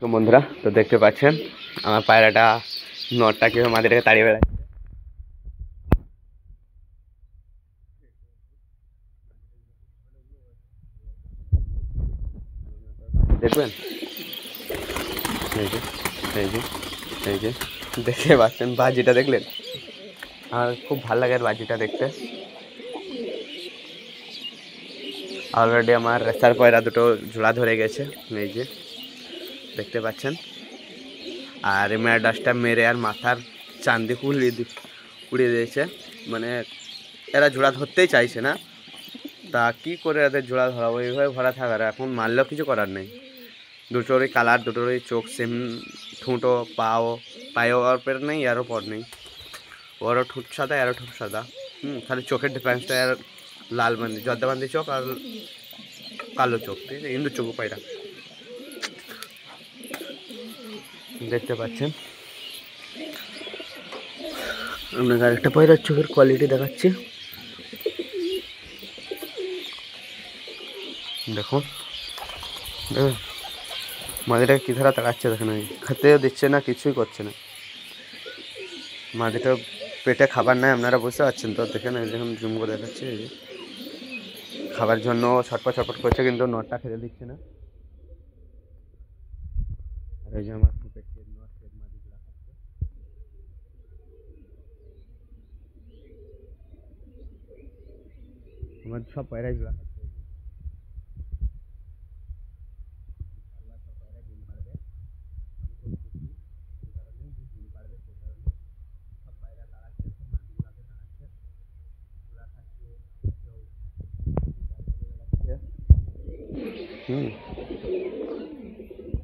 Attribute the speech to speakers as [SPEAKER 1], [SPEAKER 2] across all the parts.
[SPEAKER 1] তো বন্ধুরা, তো দেখতে পাচ্ছেন আমার পায়রাটা নটটা কিভাবে আমাদেরকে তাড়িয়ে বেড়াচ্ছে। দেখবেন, এই যে এই যে এই যে দেখতে পাচ্ছেন বাজিটা দেখলেন। আমার খুব ভালো লাগে বাজিটা দেখতে। অলরেডি আমার রেসার পায়রা দুটো জোড়া ধরে গেছে, এই যে দেখতে পাচ্ছেন। আর ম্যাডাসটা মেরে আর মাথার চান্দি উড়িয়ে দিয়েছে। মানে এরা জোড়া ধরতেই চাইছে না, তা কি করে এদের জোড়া ধরাবো? এইভাবে ভরা থাকার এখন মারলেও কিছু করার নেই। দুটোরই কালার, দুটোরই চোখ সেম, ঠুঁটো পায়েও আর পের নেই, এরও পর নেই। ওরও ঠোঁট সাদা, এরও ঠোঁট সাদা। খালি চোখের ডিফারেন্সটা আর লাল বান্দি, জর্দাবান্দি চোখ আর কালো চোখ, ঠিক আছে, ইন্দুর চোখ পায়রা দেখতে পাচ্ছেন। আপনাকে আরেকটা পায়রার চোখের কোয়ালিটি দেখাচ্ছি, দেখুন দেখুন মাদিটা কী ধারা তাকাচ্ছে, দেখেন খেতেও দিচ্ছে না, কিছুই করছে না। মাদিটা পেটে খাবার নাই, আপনারা বুঝতে পারছেন তো। দেখেন যখন জুম করে দেখাচ্ছে, এই যে খাবার জন্য ছটপট ছটপট করছে, কিন্তু নটটা খেতে দিচ্ছে না। আর এই যে আমার পেটের নট মাদিগুলা খাচ্ছে। আমার সব পায়রাই গুলা খাচ্ছে।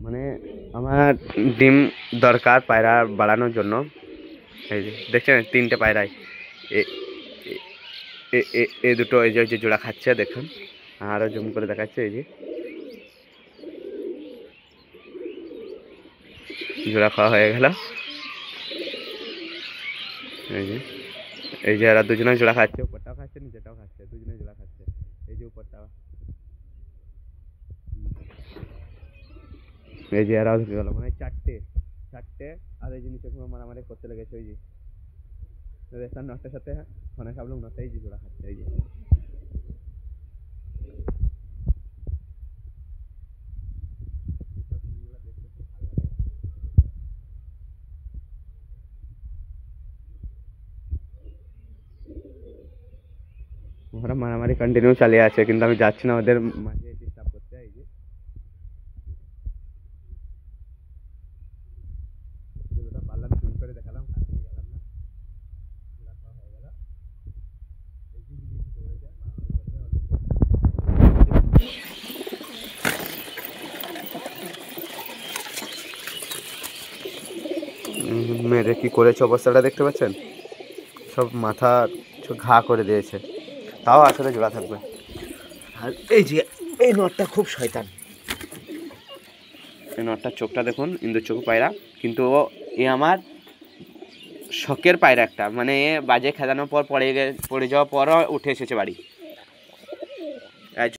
[SPEAKER 1] মানে আমার ডিম দরকার পায়রা বাড়ানোর জন্য। এই যে দেখছেন তিনটে পায়রাই, এই দুটো এই যে জোড়া খাচ্ছে, দেখুন। আরও জুম করে দেখাচ্ছে, এই যে জোড়া খাওয়া হয়ে গেল। এই যে এরা দুজনে জোড়া খাচ্ছে, উপরটাও খাচ্ছে নিচেটাও খাচ্ছে, দুজনে জোড়া খাচ্ছে। এই যে উপরটাও, এই যে এরাও ধরে গেল, মানে চারটে আর এই যে নিচে মারামারি করতে লেগেছে। ওই যে রেস্টার নটটার সাথে ফোনে সব লোক নটটাই যে জোড়া খাচ্ছে। এই যে ওরা মারামারি কন্টিনিউ চালিয়ে আছে, কিন্তু আমি যাচ্ছি না ওদের মাঝে ডিস্টার্ব করতে। এই যে পারলাম জুম করে দেখালাম, কাছে গেলাম না, হয়ে গেল। মেরে কি করেছে অবস্থাটা দেখতে পাচ্ছেন, সব মাথা ঘা করে দিয়েছে, তাও আসলে জোড়া থাকবে। আর এই যে এই নটটা খুব শয়তান, এই নটটার চোখটা দেখুন, ইন্দুর চোখ পায়রা, কিন্তু এ আমার শখের পায়রা একটা। মানে বাজে খেলানোর পর পড়ে যাওয়ার পরও উঠে এসেছে বাড়ি।